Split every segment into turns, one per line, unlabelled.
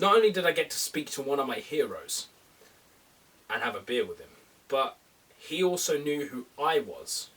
not only did I get to speak to one of my heroes and have a beer with him, but he also knew who I was.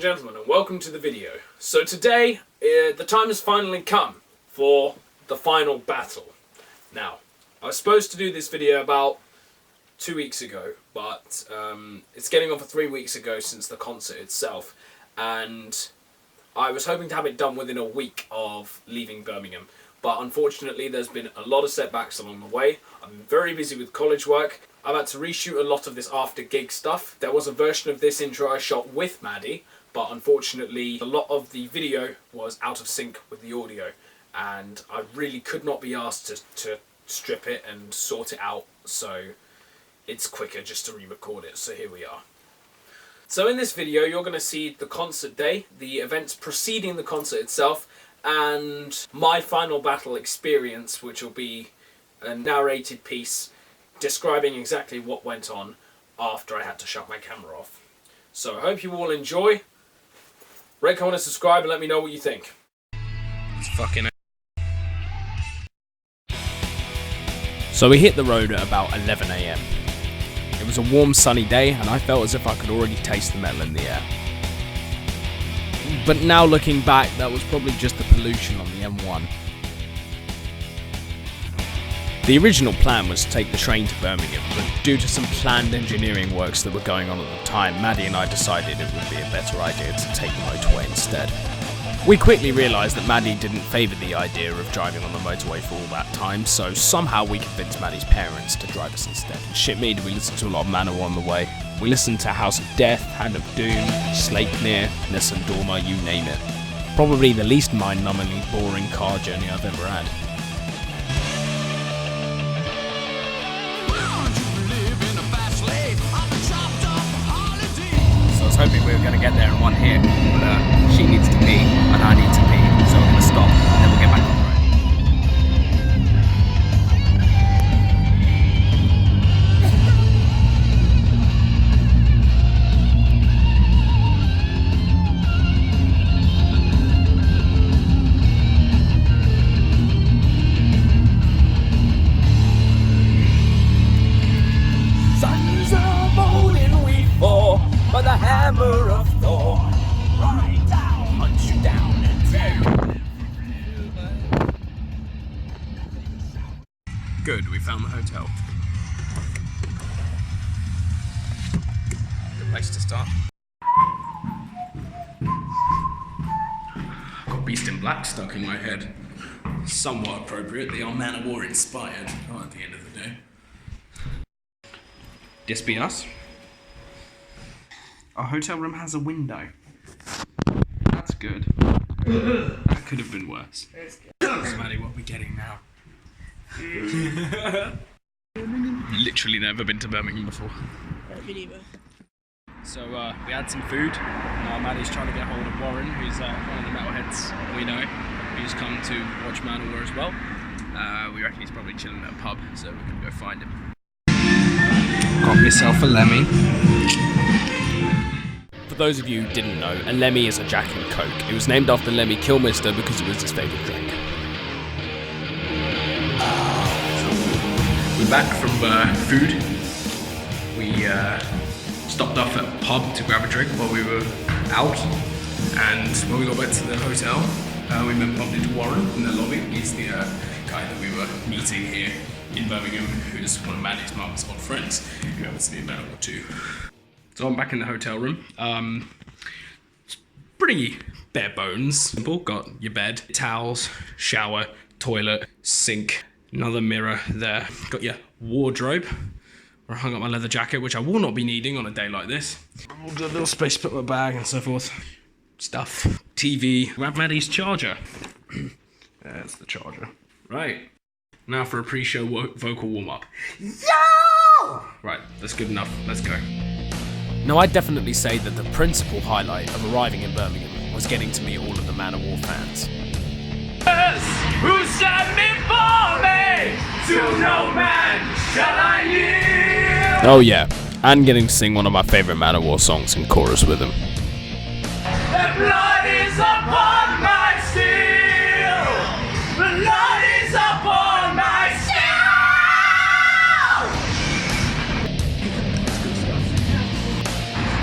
Gentlemen, and welcome to the video. So today, the time has finally come for the final battle. Now, I was supposed to do this video about 2 weeks ago, but it's getting on for 3 weeks ago since the concert itself, and I was hoping to have it done within a week of leaving Birmingham, but unfortunately there's been a lot of setbacks along the way. I'm very busy with college work. I've had to reshoot a lot of this after gig stuff. There was a version of this intro I shot with Maddie, but unfortunately a lot of the video was out of sync with the audio, and I really could not be asked to strip it and sort it out, so it's quicker just to re-record it, so here we are. So in this video you're going to see the concert day, the events preceding the concert itself, and my final battle experience, which will be a narrated piece describing exactly what went on after I had to shut my camera off. So I hope you all enjoy. Rate, comment and subscribe and let me know what you think. It's fucking... So we hit the road at about 11 AM. It was a warm sunny day and I felt as if I could already taste the metal in the air. But now looking back, that was probably just the pollution on the M1. The original plan was to take the train to Birmingham, but due to some planned engineering works that were going on at the time, Maddie and I decided it would be a better idea to take the motorway instead. We quickly realised that Maddie didn't favour the idea of driving on the motorway for all that time, so somehow we convinced Maddie's parents to drive us instead. Shit me, did we listen to a lot of Manowar on the way. We listened to House of Death, Hand of Doom, Sleipnir, Nessun Dorma, you name it. Probably the least mind-numbingly boring car journey I've ever had. I was hoping we were going to get there in one hit, but she needs to pee and I need to pee, so we're going to stop and then we'll get back on the road. Sons of Odin we fall by the hammer of Thor. Right down, hunt you down and Good, we found the hotel. Good place to start. Got Beast in Black stuck in my head. Somewhat appropriate, they are Manowar inspired, at the end of the day. This be us. Our hotel room has a window. That's good. That could have been worse. So Maddie, what are we getting now? Literally never been to Birmingham before.
Me neither.
So we had some food. Now Maddie's trying to get hold of Warren, who's one of the metalheads we know, who's come to watch Manowar as well. We reckon he's probably chilling at a pub, so we're going to go find him. Got myself a Lemmy. For those of you who didn't know, a Lemmy is a Jack and Coke. It was named after Lemmy Kilmister because it was his favourite drink. We're back from food. We stopped off at a pub to grab a drink while we were out, and when we got back to the hotel, we met bumped into Warren in the lobby. He's the guy that we were meeting here in Birmingham, who's one of Maddie's mum's old friends, who happens to be a Manowar too. So I'm back in the hotel room. It's pretty bare bones. Simple. Got your bed, towels, shower, toilet, sink, another mirror there. Got your wardrobe, where I hung up my leather jacket, which I will not be needing on a day like this. Got a little space to put my bag and so forth. Stuff. TV. Grab Maddie's charger. There's the charger. Right. Now for a pre-show vocal warm-up. Yo! Right, that's good enough. Let's go. Now, I'd definitely say that the principal highlight of arriving in Birmingham was getting to meet all of the Manowar fans. Who stand before me? To no man shall I yield. Oh yeah, and getting to sing one of my favourite Manowar songs in chorus with him. The blood is upon my steel. Blood is upon my steel.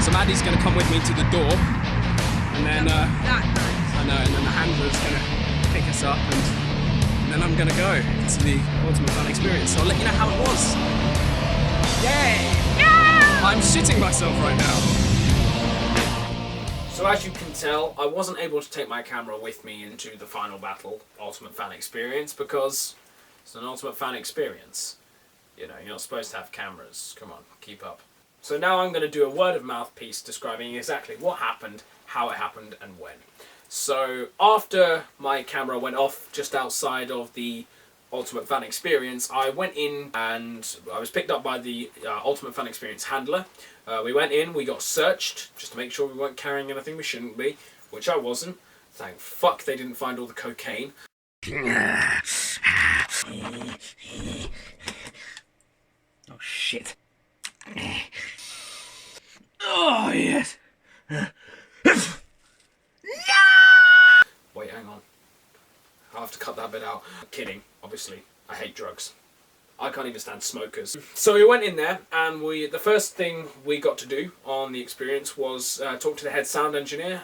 So Maddie's going to come with me to the door, and then I know, and then the handler's going to pick us up, and then I'm going to go to the Ultimate Fun Experience. So I'll let you know how it was. Yay! Yeah! I'm shitting myself right now. So as you can tell, I wasn't able to take my camera with me into the final battle, Ultimate Fan Experience, because it's an Ultimate Fan Experience. You know, you're not supposed to have cameras. Come on, keep up. So now I'm going to do a word of mouth piece describing exactly what happened, how it happened, and when. So after my camera went off just outside of the Ultimate Fan Experience, I went in and I was picked up by the Ultimate Fan Experience handler. We went in, we got searched, just to make sure we weren't carrying anything we shouldn't be, which I wasn't. Thank fuck they didn't find all the cocaine. Oh shit. Oh yes. Wait, hang on. I'll have to cut that bit out. Kidding, obviously. I hate drugs. I can't even stand smokers. So we went in there, and the first thing we got to do on the experience was talk to the head sound engineer.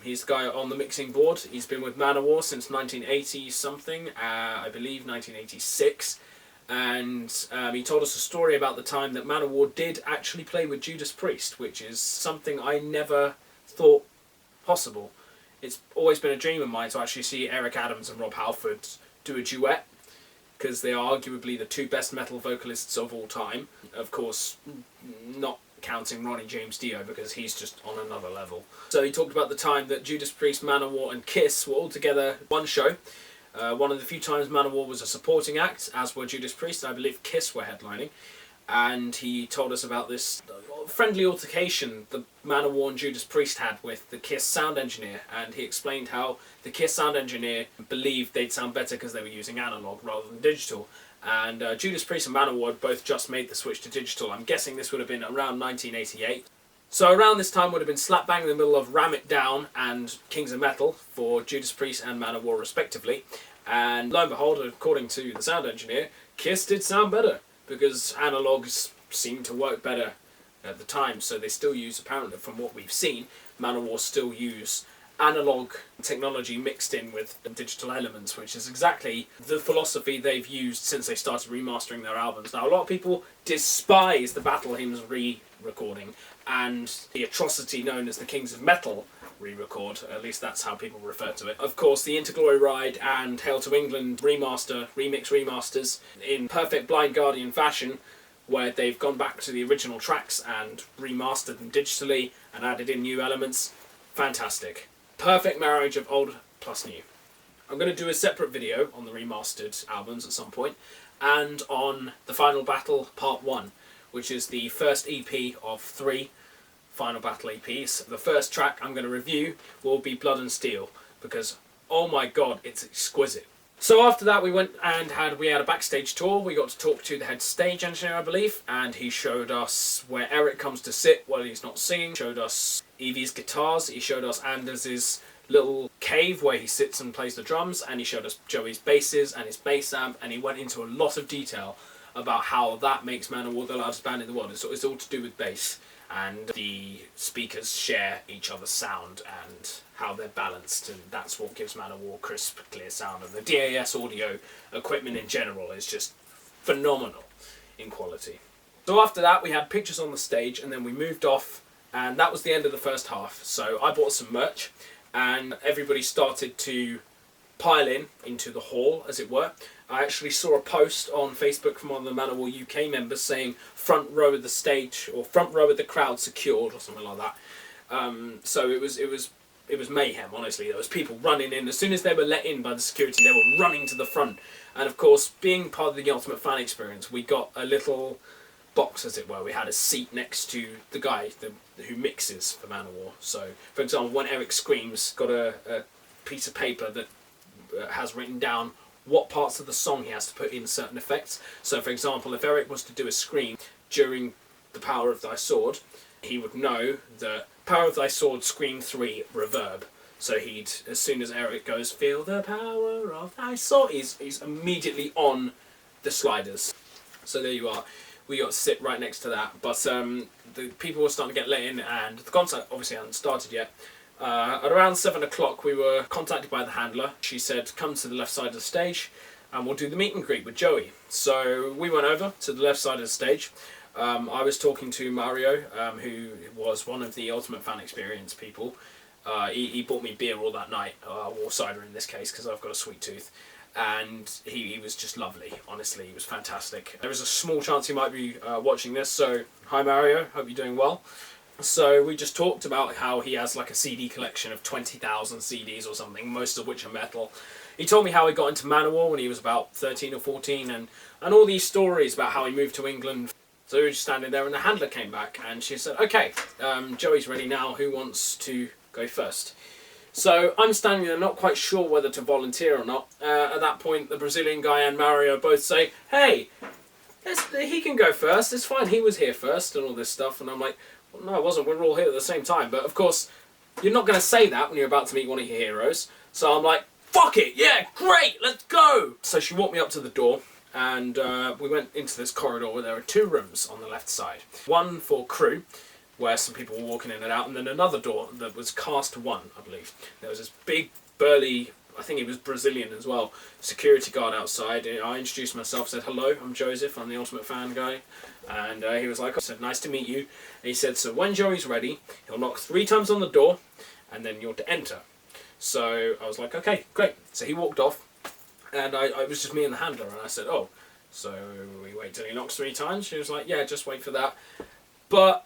He's the guy on the mixing board. He's been with Manowar since 1980 something, I believe 1986. And he told us a story about the time that Manowar did actually play with Judas Priest, which is something I never thought possible. It's always been a dream of mine to actually see Eric Adams and Rob Halford do a duet, because they are arguably the two best metal vocalists of all time. Of course, not counting Ronnie James Dio, because he's just on another level. So he talked about the time that Judas Priest, Manowar and Kiss were all together one show. One of the few times Manowar was a supporting act, as were Judas Priest, and I believe Kiss were headlining. And he told us about this friendly altercation that Manowar and Judas Priest had with the Kiss sound engineer, and he explained how the Kiss sound engineer believed they'd sound better because they were using analog rather than digital. And Judas Priest and Manowar had both just made the switch to digital. I'm guessing this would have been around 1988. So around this time would have been slap bang in the middle of Ram It Down and Kings of Metal for Judas Priest and Manowar respectively. And lo and behold, according to the sound engineer, Kiss did sound better, because analogs seemed to work better at the time. So they still use, apparently from what we've seen, Manowar still use analog technology mixed in with digital elements, which is exactly the philosophy they've used since they started remastering their albums. Now, a lot of people despise the Battle Hymns re-recording and the atrocity known as the Kings of Metal re-record, at least that's how people refer to it. Of course, the Into Glory Ride and Hail to England remasters in perfect Blind Guardian fashion, where they've gone back to the original tracks and remastered them digitally and added in new elements. Fantastic. Perfect marriage of old plus new. I'm going to do a separate video on the remastered albums at some point, and on the Final Battle Part 1, which is the first EP of 3 Final Battle EPs. The first track I'm going to review will be Blood and Steel, because oh my god, it's exquisite. So after that we went and had a backstage tour. We got to talk to the head stage engineer, I believe, and he showed us where Eric comes to sit while he's not singing, showed us Evie's guitars, he showed us Anders's little cave where he sits and plays the drums, and he showed us Joey's basses and his bass amp, and he went into a lot of detail about how that makes Manowar the loudest band in the world. It's all to do with bass, and the speakers share each other's sound and how they're balanced, and that's what gives Manowar crisp, clear sound. And the DAS audio equipment in general is just phenomenal in quality. So after that we had pictures on the stage, and then we moved off, and that was the end of the first half. So I bought some merch, and everybody started to pile into the hall, as it were. I actually saw a post on Facebook from one of the Manowar UK members saying front row of the stage, or front row of the crowd secured, or something like that. So it was mayhem, honestly. There was people running in. As soon as they were let in by the security, they were running to the front. And of course, being part of the Ultimate Fan Experience, we got a little box, as it were. We had a seat next to the guy who mixes for Manowar. So, for example, when Eric screams, got a piece of paper that has written down what parts of the song he has to put in certain effects. So, for example, if Eric was to do a scream during the Power of Thy Sword, he would know that Power of Thy Sword, Scream 3, reverb. So he'd, as soon as Eric goes, feel the power of thy sword, he's immediately on the sliders. So there you are. We got to sit right next to that. But the people were starting to get let in, and the concert obviously hadn't started yet. At around 7 o'clock, we were contacted by the handler. She said, come to the left side of the stage, and we'll do the meet and greet with Joey. So we went over to the left side of the stage. I was talking to Mario, who was one of the Ultimate Fan Experience people. He bought me beer all that night, or cider in this case, because I've got a sweet tooth. And he was just lovely, honestly. He was fantastic. There is a small chance he might be watching this, so hi Mario, hope you're doing well. So we just talked about how he has like a CD collection of 20,000 CDs or something, most of which are metal. He told me how he got into Manowar when he was about 13 or 14, and all these stories about how he moved to England. So we were just standing there, and the handler came back, and she said, okay, Joey's ready now, who wants to go first? So I'm standing there not quite sure whether to volunteer or not. At that point, the Brazilian guy and Mario both say, hey, he can go first, it's fine, he was here first, and all this stuff. And I'm like, well, no, I wasn't, we were all here at the same time. But of course, you're not going to say that when you're about to meet one of your heroes. So I'm like, fuck it, yeah, great, let's go! So she walked me up to the door, and we went into this corridor where there were 2 rooms on the left side. One for crew, where some people were walking in and out, and then another door that was cast 1, I believe. There was this big, burly, I think he was Brazilian as well, security guard outside. I introduced myself, said, hello, I'm Joseph, I'm the Ultimate Fan guy. And he was like, I said, nice to meet you. And he said, so when Joey's ready, he'll knock 3 times on the door, and then you're to enter. So I was like, okay, great. So he walked off, and it was just me and the handler, and I said, oh, so we wait till he knocks 3 times? She was like, yeah, just wait for that. But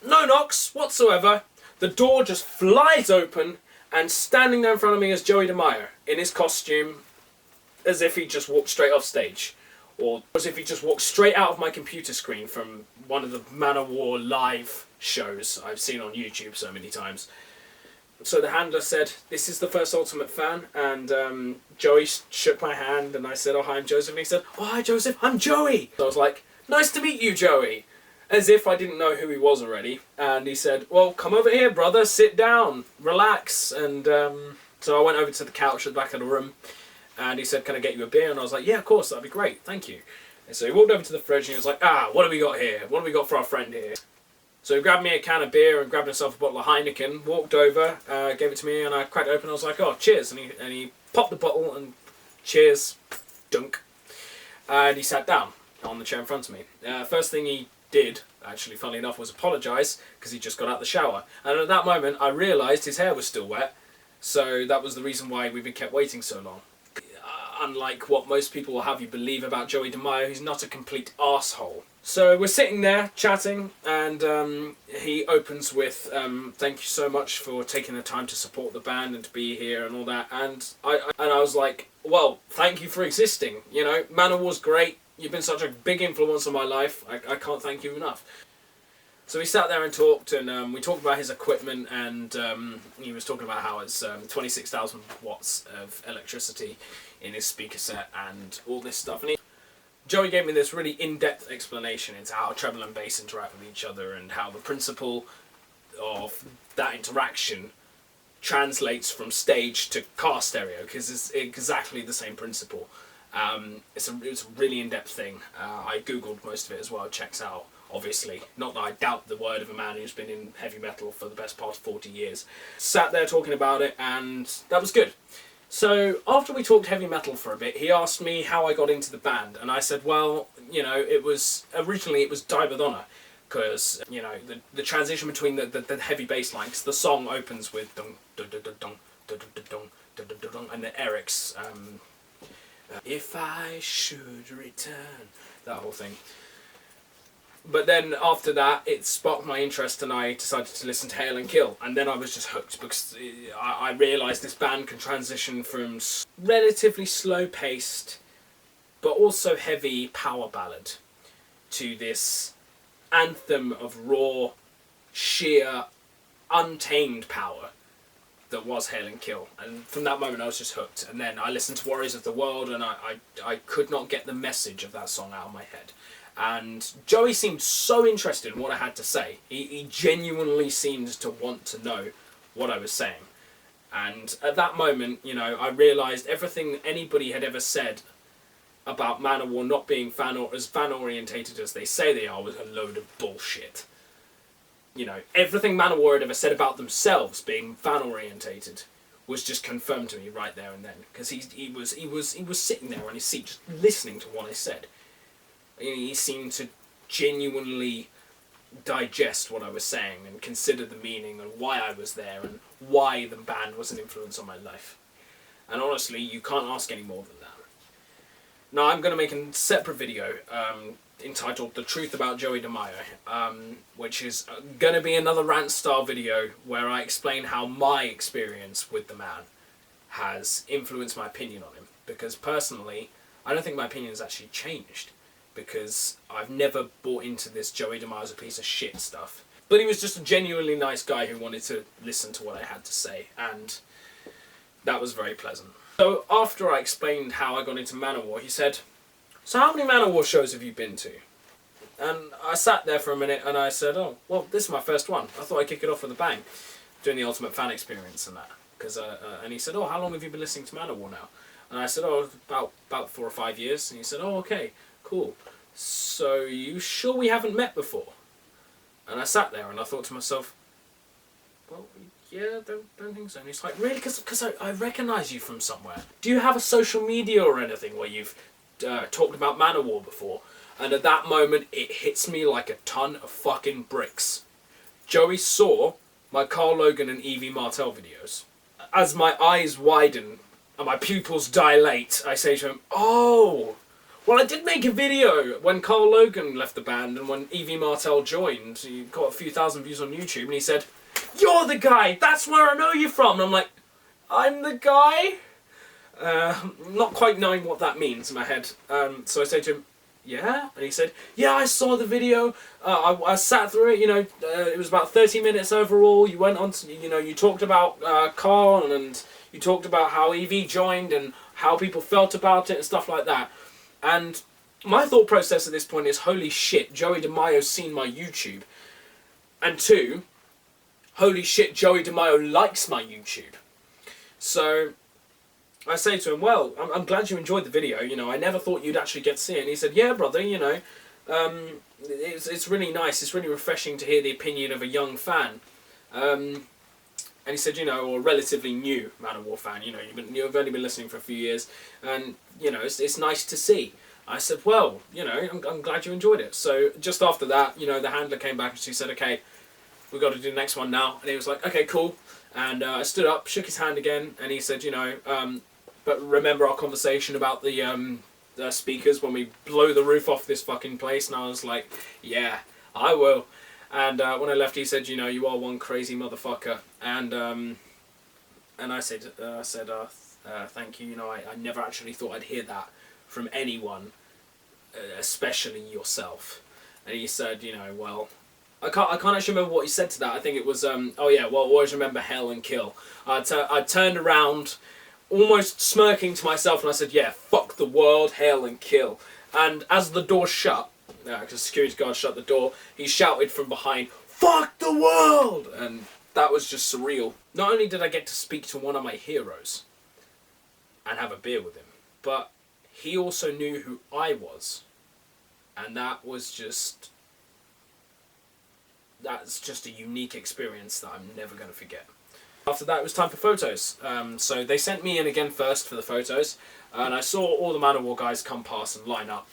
no knocks whatsoever. The door just flies open, and standing there in front of me is Joey DeMaio in his costume, as if he just walked straight off stage, or as if he just walked straight out of my computer screen from one of the Manowar live shows I've seen on YouTube so many times. So the handler said, this is the first Ultimate Fan, and Joey shook my hand, and I said, oh hi, I'm Joseph, and he said, oh hi Joseph, I'm Joey. So I was like, nice to meet you, Joey. As if I didn't know who he was already. And he said, well, come over here, brother, sit down, relax. And so I went over to the couch at the back of the room, and he said, can I get you a beer? And I was like, yeah, of course, that'd be great, thank you. And so he walked over to the fridge, and he was like, what do we got here? What do we got for our friend here? So he grabbed me a can of beer and grabbed himself a bottle of Heineken, walked over, gave it to me, and I cracked it open, and I was like, oh, cheers. And he popped the bottle, and cheers, dunk. And he sat down on the chair in front of me. First thing he did, actually, funnily enough, was apologise, because he just got out of the shower. And at that moment, I realised his hair was still wet, so that was the reason why we've been kept waiting so long. Unlike what most people will have you believe about Joey DeMaio, he's not a complete arsehole. So we're sitting there, chatting, and he opens with, thank you so much for taking the time to support the band and to be here and all that. And I was like, well, thank you for existing. You know, Manowar's great. You've been such a big influence on my life. I can't thank you enough. So we sat there and talked, and we talked about his equipment, and he was talking about how it's 26,000 watts of electricity in his speaker set and all this stuff. And Joey gave me this really in-depth explanation into how treble and bass interact with each other, and how the principle of that interaction translates from stage to car stereo, because it's exactly the same principle. It's a really in-depth thing. I googled most of it as well. It checks out, obviously. Not that I doubt the word of a man who's been in heavy metal for the best part of 40 years. Sat there talking about it, and that was good. So after we talked heavy metal for a bit, he asked me how I got into the band, and I said, well, you know, originally it was Die With Honor, because, you know, the transition between the heavy bass line, 'cause the song opens with dun dun dun dun dun dun dun dun dun dun dun, and then Eric's if I should return, that whole thing. But then after that, it sparked my interest, and I decided to listen to Hail and Kill. And then I was just hooked, because I realised this band can transition from relatively slow-paced, but also heavy power ballad, to this anthem of raw, sheer, untamed power that was Hail and Kill. And from that moment I was just hooked. And then I listened to Warriors of the World, and I could not get the message of that song out of my head. And Joey seemed so interested in what I had to say. He genuinely seemed to want to know what I was saying. And at that moment, you know, I realised everything anybody had ever said about Manowar not being as fan-orientated as they say they are was a load of bullshit. You know, everything Manowar had ever said about themselves being fan-orientated was just confirmed to me right there and then. Because he was sitting there on his seat just listening to what I said. He seemed to genuinely digest what I was saying and consider the meaning and why I was there and why the band was an influence on my life. And honestly, you can't ask any more than that. Now I'm going to make a separate video entitled The Truth About Joey DeMaio, which is going to be another rant style video where I explain how my experience with the man has influenced my opinion on him. Because personally, I don't think my opinion has actually changed. Because I've never bought into this Joey DeMaio's a piece of shit stuff. But he was just a genuinely nice guy who wanted to listen to what I had to say, and that was very pleasant. So after I explained how I got into Manowar, he said, "So how many Manowar shows have you been to?" And I sat there for a minute and I said, "Oh, well, this is my first one. I thought I'd kick it off with a bang, doing the Ultimate Fan Experience and that." And he said, "Oh, how long have you been listening to Manowar now?" And I said, "Oh, about 4 or 5 years." And he said, "Oh, okay. Cool. So, you sure we haven't met before?" And I sat there and I thought to myself, "Well, yeah, don't think so." And he's like, "Really? Because I recognise you from somewhere. Do you have a social media or anything where you've talked about Manowar before?" And at that moment, it hits me like a ton of fucking bricks. Joey saw my Carl Logan and Evie Martell videos. As my eyes widen and my pupils dilate, I say to him, "Oh! Well, I did make a video when Carl Logan left the band and when Evie Martell joined. He got a few thousand views on YouTube, and he said, 'You're the guy! That's where I know you from!'" And I'm like, "I'm the guy?" Not quite knowing what that means in my head. So I said to him, "Yeah?" And he said, "Yeah, I saw the video. I sat through it, you know, it was about 30 minutes overall. You went on to, you know, you talked about Carl and you talked about how Evie joined and how people felt about it and stuff like that." And my thought process at this point is, holy shit, Joey DeMaio's seen my YouTube. And 2, holy shit, Joey DeMaio likes my YouTube. So I say to him, "Well, I'm glad you enjoyed the video. You know, I never thought you'd actually get to see it." And he said, "Yeah, brother, you know, it's really nice. It's really refreshing to hear the opinion of a young fan." And he said, "You know, or a relatively new Manowar fan, you know, you've only been listening for a few years, and, you know, it's nice to see." I said, "Well, you know, I'm glad you enjoyed it." So just after that, you know, the handler came back and she said, "Okay, we've got to do the next one now." And he was like, "Okay, cool." And I stood up, shook his hand again, and he said, "You know, but remember our conversation about the speakers when we blow the roof off this fucking place?" And I was like, "Yeah, I will." And when I left, he said, "You know, you are one crazy motherfucker." And I said, "Thank you. You know, I never actually thought I'd hear that from anyone, especially yourself." And he said, "You know, well, I can't actually remember what he said to that. I think it was, oh yeah, well, always remember Hail and Kill." I turned around, almost smirking to myself, and I said, "Yeah, fuck the world, Hail and Kill." And as the door shut, because the security guard shut the door, he shouted from behind, "Fuck the world!" And that was just surreal. Not only did I get to speak to one of my heroes and have a beer with him, but he also knew who I was. And that's just a unique experience that I'm never going to forget. After that, it was time for photos. So they sent me in again first for the photos, and I saw all the Manowar guys come past and line up.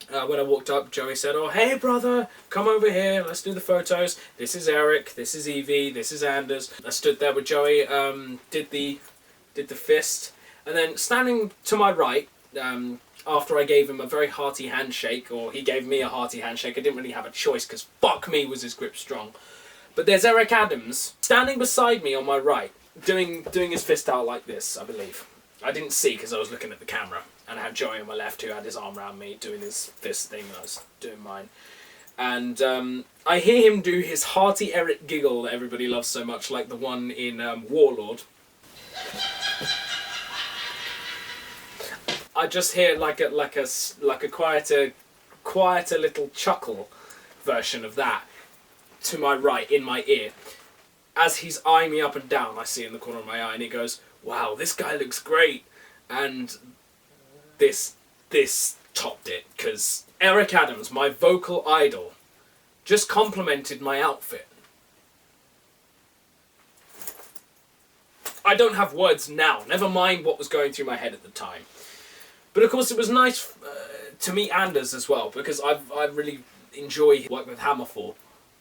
When I walked up, Joey said, "Oh, hey brother, come over here, let's do the photos. This is Eric, this is Evie, this is Anders." I stood there with Joey, did the fist, and then standing to my right, after I gave him a very hearty handshake, or he gave me a hearty handshake, I didn't really have a choice, because fuck me was his grip strong. But there's Eric Adams, standing beside me on my right, doing his fist out like this, I believe. I didn't see because I was looking at the camera. And I had Joey on my left who had his arm around me doing his fist thing and I was doing mine. And I hear him do his hearty Eric giggle that everybody loves so much, like the one in Warlord. I just hear like a quieter little chuckle version of that to my right in my ear. As he's eyeing me up and down, I see in the corner of my eye, and he goes, "Wow, this guy looks great." And this topped it, because Eric Adams, my vocal idol, just complimented my outfit. I don't have words now, never mind what was going through my head at the time. But of course it was nice to meet Anders as well, because I really enjoy working with Hammerfall,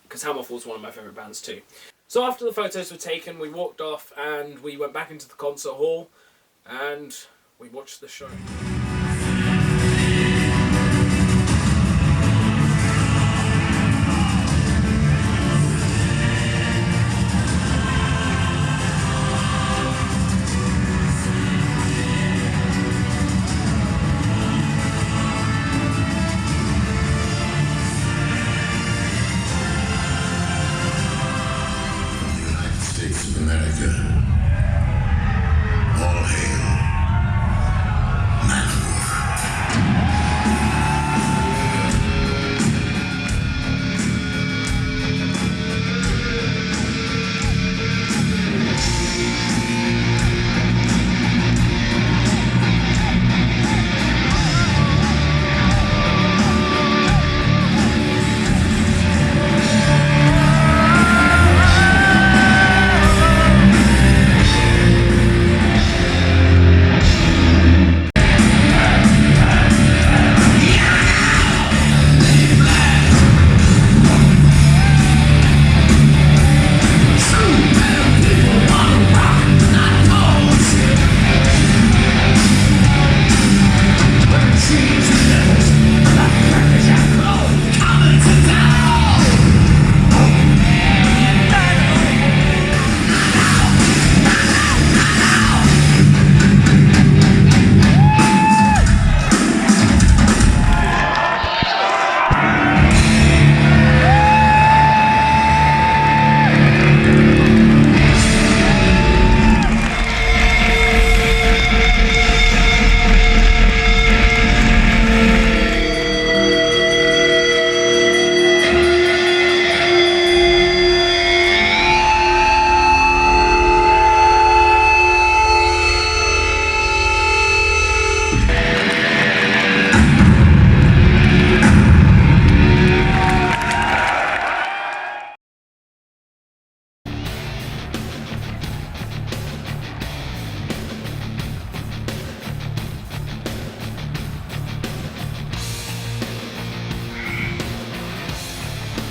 because Hammerfall's one of my favourite bands too. So after the photos were taken, we walked off and we went back into the concert hall and we watched the show.
America. All hail Manowar.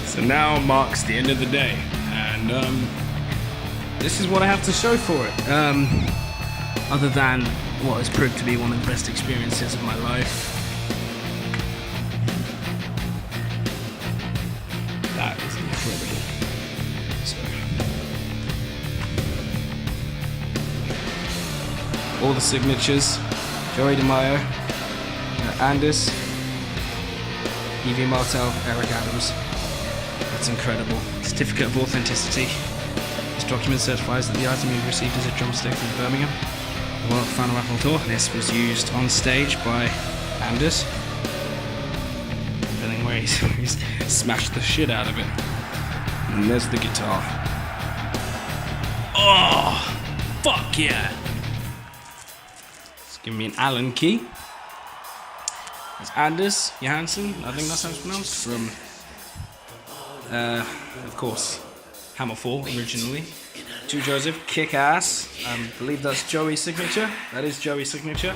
So now marks the end of the day, and this is what I have to show for it. Other than what has proved to be one of the best experiences of my life. That is incredible. So, all the signatures: Joey DeMaio, Anders, Evie Martel, Eric Adams. That's incredible. Certificate of authenticity. This document certifies that the item you received is a drumstick from Birmingham. The World Final Rattle Tour. This was used on stage by Anders. Feeling where he's smashed the shit out of it. And there's the guitar. Oh, fuck yeah! It's giving me an Allen key. It's Anders Johansson, I think that's how it's pronounced, from of course, Hammerfall originally. To Joseph, kick ass. I believe that's Joey's signature. That is Joey's signature.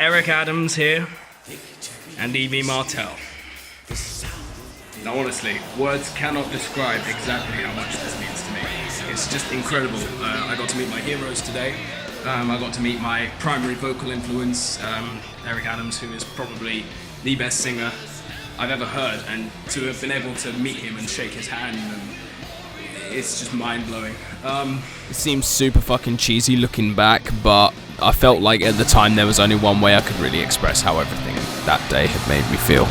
Eric Adams here, and Evie Martel. Now, honestly, words cannot describe exactly how much this means to me. It's just incredible. I got to meet my heroes today. I got to meet my primary vocal influence, Eric Adams, who is probably the best singer I've ever heard, and to have been able to meet him and shake his hand, and it's just mind-blowing. It seems super fucking cheesy looking back, but I felt like at the time there was only one way I could really express how everything that day had made me feel.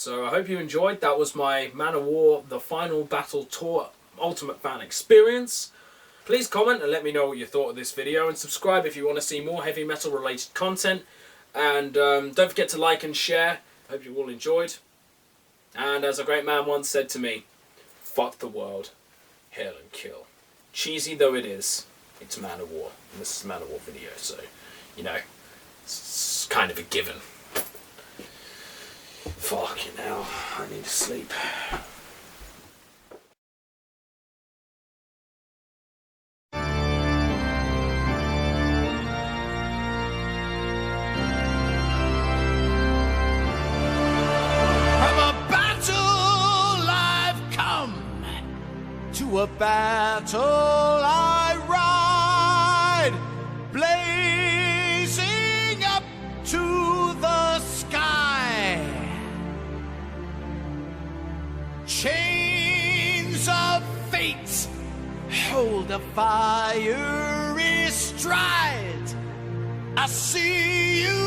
So I hope you enjoyed. That was my Manowar The Final Battle Tour Ultimate Fan Experience. Please comment and let me know what you thought of this video, and subscribe if you want to see more heavy metal related content. And don't forget to like and share. Hope you all enjoyed. And as a great man once said to me, fuck the world, hail and kill. Cheesy though it is, it's Manowar. And this is a Manowar video, so, you know, it's kind of a given. Fucking hell, I need to sleep.
To a battle I ride, blazing up to the sky. Chains of fate hold a fiery stride. I see you